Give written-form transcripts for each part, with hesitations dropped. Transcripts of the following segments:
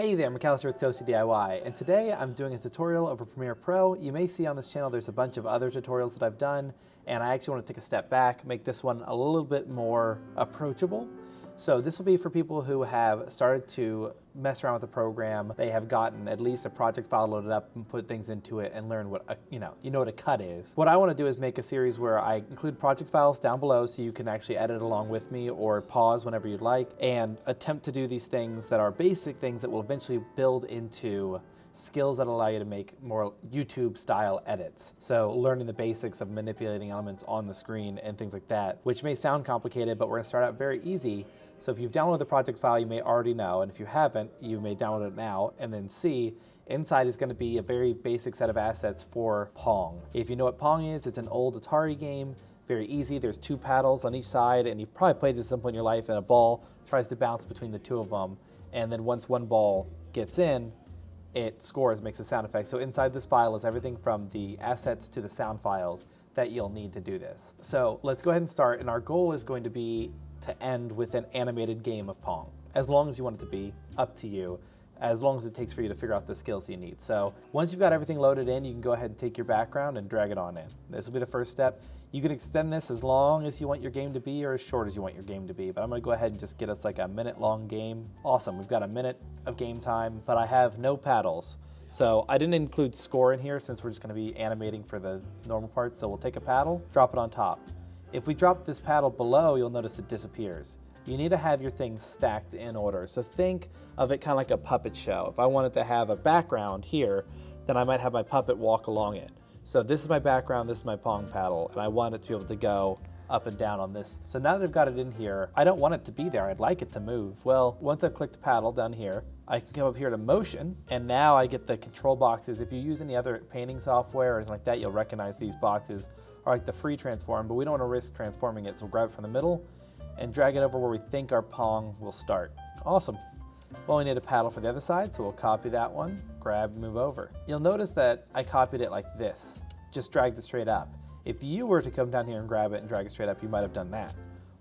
Hey there, McAllister with Toasty DIY, and today I'm doing a tutorial over Premiere Pro. You may see on this channel there's a bunch of other tutorials that I've done, and I actually want to take a step back, make this one a little bit more approachable. So this will be for people who have started to mess around with the program. They have gotten at least a project file loaded up and put things into it and learn what you know what a cut is. What I want to do is make a series where I include project files down below so you can actually edit along with me or pause whenever you'd like and attempt to do these things that are basic things that will eventually build into skills that allow you to make more YouTube style edits. So learning the basics of manipulating elements on the screen and things like that, which may sound complicated, but we're gonna start out very easy. So if you've downloaded the project file, you may already know, and if you haven't, you may download it now, and then see, inside is gonna be a very basic set of assets for Pong. If you know what Pong is, it's an old Atari game, very easy. There's two paddles on each side, and you've probably played this at some point in your life, and a ball tries to bounce between the two of them, and then once one ball gets in, it scores, makes a sound effect. So inside this file is everything from the assets to the sound files that you'll need to do this. So let's go ahead and start, and our goal is going to be to end with an animated game of Pong. As long as you want it to be, up to you, as long as it takes for you to figure out the skills you need. So once you've got everything loaded in, you can go ahead and take your background and drag it on in. This will be the first step. You can extend this as long as you want your game to be or as short as you want your game to be, but I'm gonna go ahead and just get us like a minute-long game. Awesome, we've got a minute of game time, but I have no paddles. So I didn't include score in here since we're just gonna be animating for the normal part. So we'll take a paddle, drop it on top. If we drop this paddle below, you'll notice it disappears. You need to have your things stacked in order. So think of it kind of like a puppet show. If I wanted to have a background here, then I might have my puppet walk along it. So this is my background, this is my Pong paddle, and I want it to be able to go up and down on this. So now that I've got it in here, I don't want it to be there, I'd like it to move. Well, once I've clicked paddle down here, I can come up here to motion, and now I get the control boxes. If you use any other painting software or anything like that, you'll recognize these boxes are like the free transform, but we don't want to risk transforming it, so we'll grab it from the middle and drag it over where we think our Pong will start. Awesome. Well, we need a paddle for the other side, so we'll copy that one, grab, move over. You'll notice that I copied it like this, just dragged it straight up. If you were to come down here and grab it and drag it straight up, you might have done that.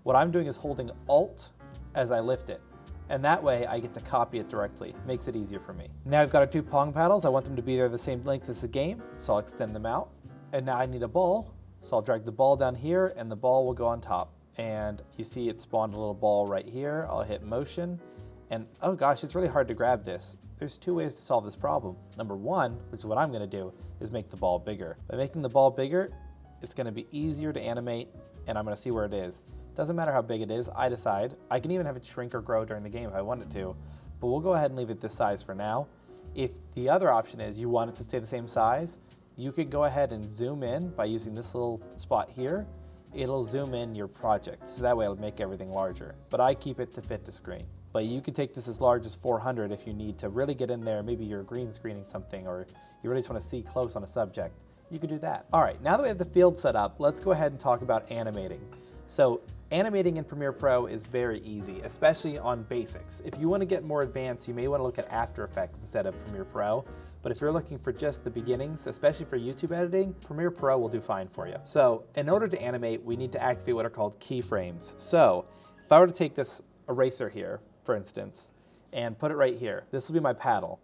What I'm doing is holding Alt as I lift it, and that way I get to copy it directly. Makes it easier for me. Now I've got our two Pong paddles. I want them to be there the same length as the game, so I'll extend them out. And now I need a ball, so I'll drag the ball down here, and the ball will go on top. And you see it spawned a little ball right here. I'll hit motion, and oh gosh, it's really hard to grab this. There's two ways to solve this problem. Number one, which is what I'm gonna do, is make the ball bigger. By making the ball bigger, it's gonna be easier to animate, and I'm gonna see where it is. Doesn't matter how big it is, I decide. I can even have it shrink or grow during the game if I want it to, but we'll go ahead and leave it this size for now. If the other option is you want it to stay the same size, you could go ahead and zoom in by using this little spot here. It'll zoom in your project, so that way it'll make everything larger. But I keep it to fit to screen. But you can take this as large as 400 if you need to really get in there. Maybe you're green screening something, or you really just want to see close on a subject. You could do that. All right, now that we have the field set up, let's go ahead and talk about animating. So animating in Premiere Pro is very easy, especially on basics. If you want to get more advanced, you may want to look at After Effects instead of Premiere Pro. But if you're looking for just the beginnings, especially for YouTube editing, Premiere Pro will do fine for you. So in order to animate, we need to activate what are called keyframes. So if I were to take this eraser here, for instance, and put it right here, this will be my paddle.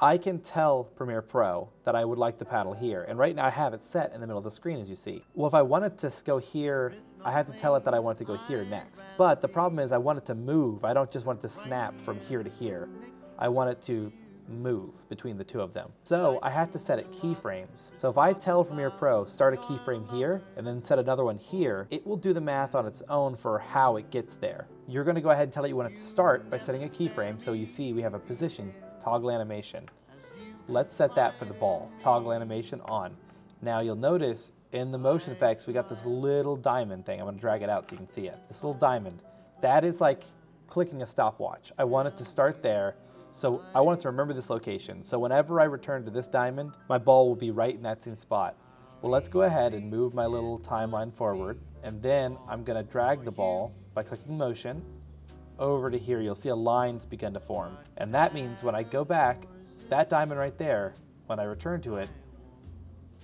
I can tell Premiere Pro that I would like the paddle here, and right now I have it set in the middle of the screen, as you see. Well, if I wanted to go here, I have to tell it that I want it to go here next. But the problem is I want it to move. I don't just want it to snap from here to here. I want it to move between the two of them. So I have to set it keyframes. So if I tell Premiere Pro, start a keyframe here, and then set another one here, it will do the math on its own for how it gets there. You're gonna go ahead and tell it you want it to start by setting a keyframe, so you see we have a position, toggle animation. Let's set that for the ball, toggle animation on. Now you'll notice in the motion effects, we got this little diamond thing. I'm gonna drag it out so you can see it. This little diamond, that is like clicking a stopwatch. I want it to start there, so I want it to remember this location. So whenever I return to this diamond, my ball will be right in that same spot. Well, let's go ahead and move my little timeline forward, and then I'm gonna drag the ball by clicking motion over to here. You'll see a lines begin to form. And that means when I go back, that diamond right there, when I return to it,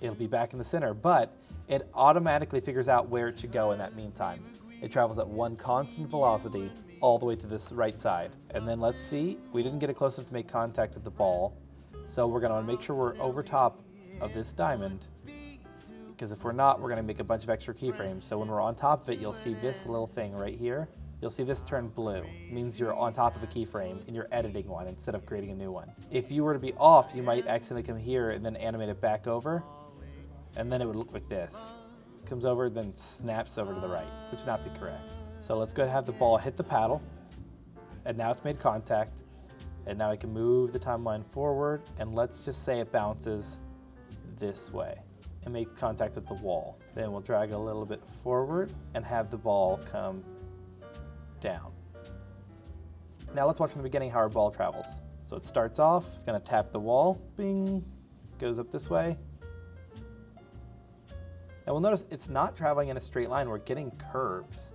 it'll be back in the center, but it automatically figures out where it should go in that meantime. It travels at one constant velocity all the way to this right side. And then let's see, we didn't get it close enough to make contact with the ball. So we're gonna make sure we're over top of this diamond, because if we're not, we're gonna make a bunch of extra keyframes. So when we're on top of it, you'll see this little thing right here. You'll see this turn blue. It means you're on top of a keyframe and you're editing one instead of creating a new one. If you were to be off, you might accidentally come here and then animate it back over, and then it would look like this. Comes over, then snaps over to the right, which would not be correct. So let's go ahead and have the ball hit the paddle, and now it's made contact, and now I can move the timeline forward, and let's just say it bounces this way and makes contact with the wall. Then we'll drag a little bit forward and have the ball come down. Now let's watch from the beginning how our ball travels. So it starts off, it's gonna tap the wall, bing, goes up this way. Now we'll notice it's not traveling in a straight line, we're getting curves.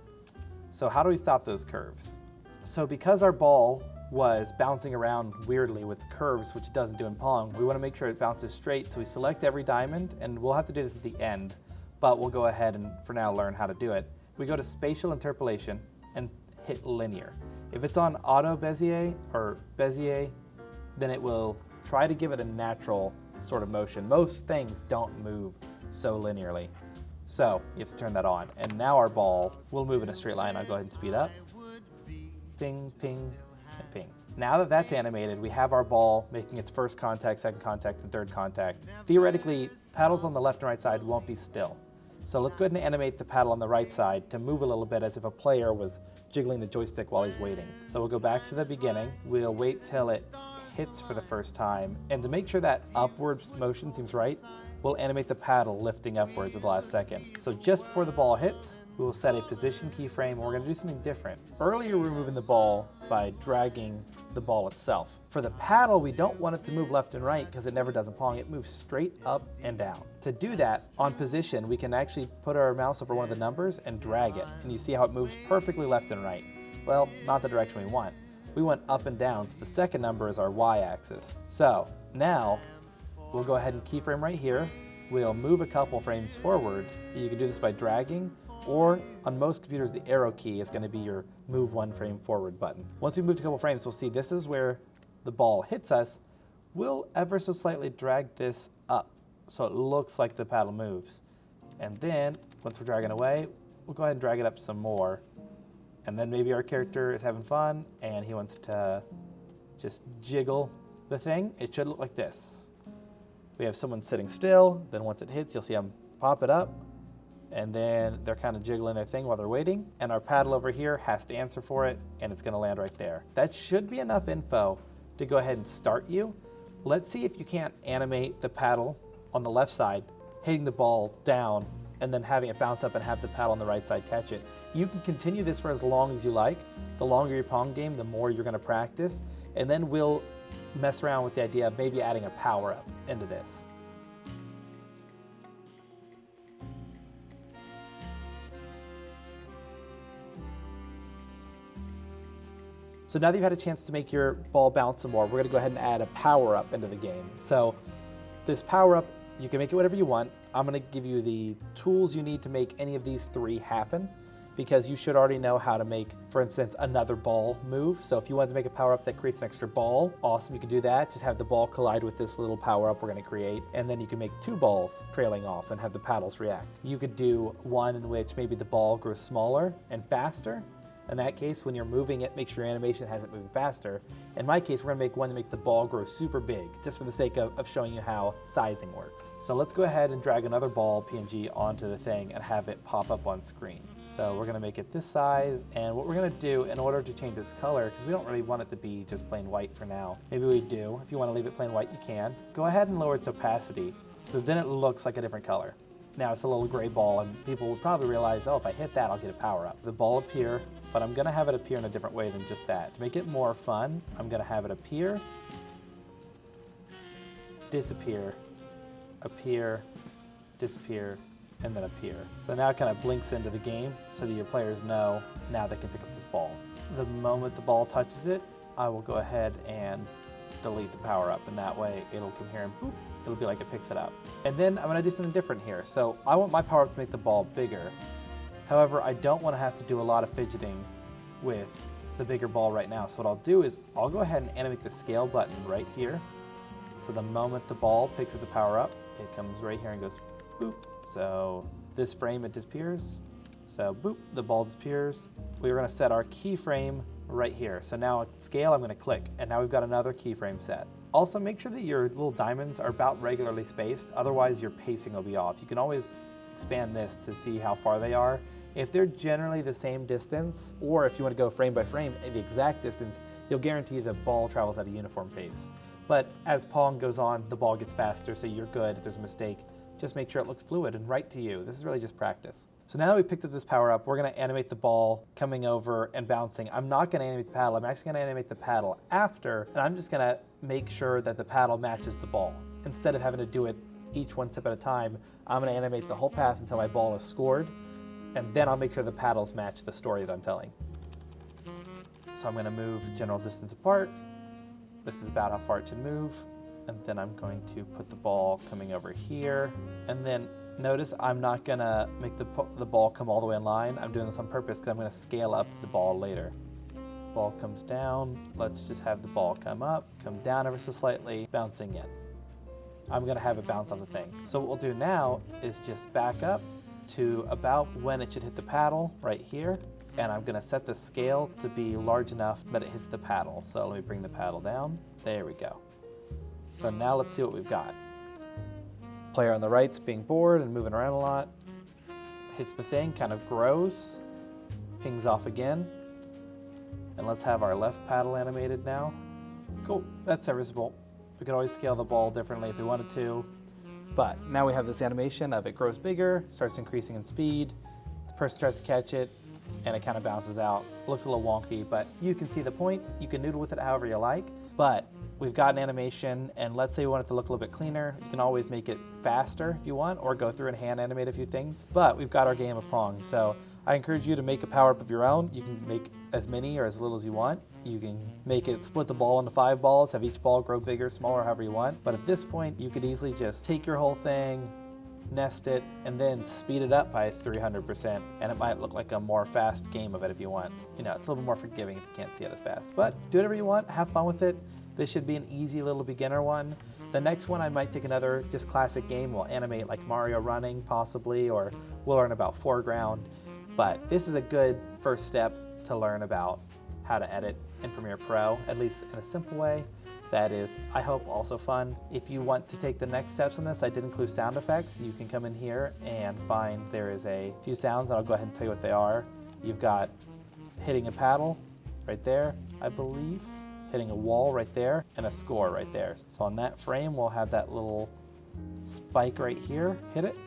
So how do we stop those curves? So because our ball was bouncing around weirdly with curves, which it doesn't do in Pong, we want to make sure it bounces straight. So we select every diamond, and we'll have to do this at the end, but we'll go ahead and for now learn how to do it. We go to spatial interpolation and hit linear. If it's on auto Bezier or Bezier, then it will try to give it a natural sort of motion. Most things don't move so linearly. So you have to turn that on. And now our ball will move in a straight line. I'll go ahead and speed up. Ping, ping, and ping. Now that that's animated, we have our ball making its first contact, second contact, and third contact. Theoretically, paddles on the left and right side won't be still. So let's go ahead and animate the paddle on the right side to move a little bit as if a player was jiggling the joystick while he's waiting. So we'll go back to the beginning. We'll wait till it hits for the first time. And to make sure that upwards motion seems right, we'll animate the paddle lifting upwards at the last second. So just before the ball hits, we will set a position keyframe, and we're gonna do something different. Earlier, we were moving the ball by dragging the ball itself. For the paddle, we don't want it to move left and right because it never does in Pong. It moves straight up and down. To do that, on position, we can actually put our mouse over one of the numbers and drag it. And you see how it moves perfectly left and right. Well, not the direction we want. We want up and down, so the second number is our y-axis. So now, we'll go ahead and keyframe right here. We'll move a couple frames forward. You can do this by dragging, or on most computers, the arrow key is going to be your move one frame forward button. Once we moved a couple frames, we'll see this is where the ball hits us. We'll ever so slightly drag this up so it looks like the paddle moves. And then, once we're dragging away, we'll go ahead and drag it up some more. And then maybe our character is having fun and he wants to just jiggle the thing. It should look like this. We have someone sitting still, then once it hits, you'll see them pop it up, and then they're kind of jiggling their thing while they're waiting, and our paddle over here has to answer for it, and it's gonna land right there. That should be enough info to go ahead and start you. Let's see if you can't animate the paddle on the left side, hitting the ball down, and then having it bounce up and have the paddle on the right side catch it. You can continue this for as long as you like. The longer your Pong game, the more you're gonna practice, and then we'll mess around with the idea of maybe adding a power-up into this. So now that you've had a chance to make your ball bounce some more, we're gonna go ahead and add a power-up into the game. So this power-up, you can make it whatever you want. I'm gonna give you the tools you need to make any of these three happen, because you should already know how to make, for instance, another ball move. So if you wanted to make a power-up that creates an extra ball, awesome, you can do that. Just have the ball collide with this little power-up we're gonna create, and then you can make two balls trailing off and have the paddles react. You could do one in which maybe the ball grows smaller and faster. In that case, when you're moving it, make sure your animation has it moving faster. In my case, we're gonna make one that makes the ball grow super big, just for the sake of showing you how sizing works. So let's go ahead and drag another ball PNG onto the thing and have it pop up on screen. So we're gonna make it this size, and what we're gonna do in order to change its color, because we don't really want it to be just plain white for now. Maybe we do. If you wanna leave it plain white, you can. Go ahead and lower its opacity, so then it looks like a different color. Now it's a little gray ball, and people will probably realize, oh, if I hit that, I'll get a power up. The ball appear, but I'm gonna have it appear in a different way than just that. To make it more fun, I'm gonna have it appear, disappear, appear, disappear, and then appear. So now it kind of blinks into the game so that your players know now they can pick up this ball. The moment the ball touches it, I will go ahead and delete the power up, and that way it'll come here and boop, it'll be like it picks it up. And then I'm gonna do something different here. So I want my power up to make the ball bigger. However, I don't wanna have to do a lot of fidgeting with the bigger ball right now. So what I'll do is I'll go ahead and animate the scale button right here. So the moment the ball picks up the power up, it comes right here and goes boop. So this frame, it disappears. So boop, the ball disappears. We were gonna set our keyframe right here. So now at scale, I'm gonna click, and now we've got another keyframe set. Also, make sure that your little diamonds are about regularly spaced, otherwise your pacing will be off. You can always expand this to see how far they are. If they're generally the same distance, or if you want to go frame by frame, the exact distance, you'll guarantee the ball travels at a uniform pace. But as Pong goes on, the ball gets faster, so you're good. If there's a mistake, just make sure it looks fluid and right to you. This is really just practice. So now that we picked up this power up, we're gonna animate the ball coming over and bouncing. I'm not gonna animate the paddle, I'm actually gonna animate the paddle after, and I'm just gonna make sure that the paddle matches the ball. Instead of having to do it each one step at a time, I'm gonna animate the whole path until my ball is scored, and then I'll make sure the paddles match the story that I'm telling. So I'm gonna move general distance apart. This is about how far it should move. And then I'm going to put the ball coming over here. And then notice I'm not gonna make the ball come all the way in line. I'm doing this on purpose because I'm gonna scale up the ball later. Ball comes down. Let's just have the ball come up, come down ever so slightly, bouncing in. I'm gonna have it bounce on the thing. So what we'll do now is just back up to about when it should hit the paddle right here. And I'm gonna set the scale to be large enough that it hits the paddle. So let me bring the paddle down. There we go. So now let's see what we've got. Player on the right's being bored and moving around a lot. Hits the thing, kind of grows, pings off again. And let's have our left paddle animated now. Cool, that's serviceable. We could always scale the ball differently if we wanted to. But now we have this animation of it grows bigger, starts increasing in speed. The person tries to catch it, and it kind of bounces out. It looks a little wonky, but you can see the point. You can noodle with it however you like. But we've got an animation, and let's say we want it to look a little bit cleaner. You can always make it faster if you want, or go through and hand animate a few things. But we've got our game of Pong, so I encourage you to make a power-up of your own. You can make as many or as little as you want. You can make it split the ball into 5 balls, have each ball grow bigger, smaller, however you want. But at this point, you could easily just take your whole thing, nest it, and then speed it up by 300%, and it might look like a more fast game of it if you want. You know, it's a little bit more forgiving if you can't see it as fast. But do whatever you want, have fun with it. This should be an easy little beginner one. The next one I might take another just classic game. We'll animate like Mario running possibly, or we'll learn about foreground. But this is a good first step to learn about how to edit in Premiere Pro, at least in a simple way. That is, I hope, also fun. If you want to take the next steps on this, I did include sound effects. You can come in here and find there is a few sounds, and I'll go ahead and tell you what they are. You've got hitting a paddle right there, I believe, hitting a wall right there, and a score right there. So on that frame, we'll have that little spike right here. Hit it.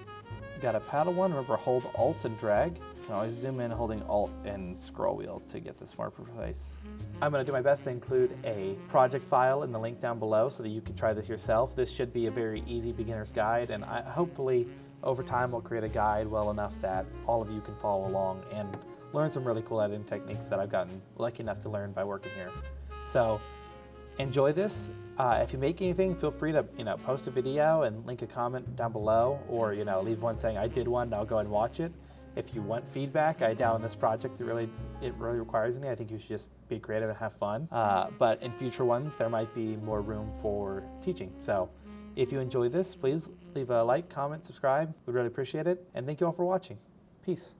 Got a paddle one. Remember, hold Alt and drag. You can always zoom in holding Alt and scroll wheel to get this more precise. I'm going to do my best to include a project file in the link down below so that you can try this yourself. This should be a very easy beginner's guide, and hopefully over time we'll create a guide well enough that all of you can follow along and learn some really cool editing techniques that I've gotten lucky enough to learn by working here. So enjoy this. If you make anything, feel free to post a video and link a comment down below, or leave one saying I did one and I'll go and watch it. If you want feedback, I doubt in this project it really requires any. I think you should just be creative and have fun. But in future ones, there might be more room for teaching. So if you enjoy this, please leave a like, comment, subscribe. We'd really appreciate it. And thank you all for watching. Peace.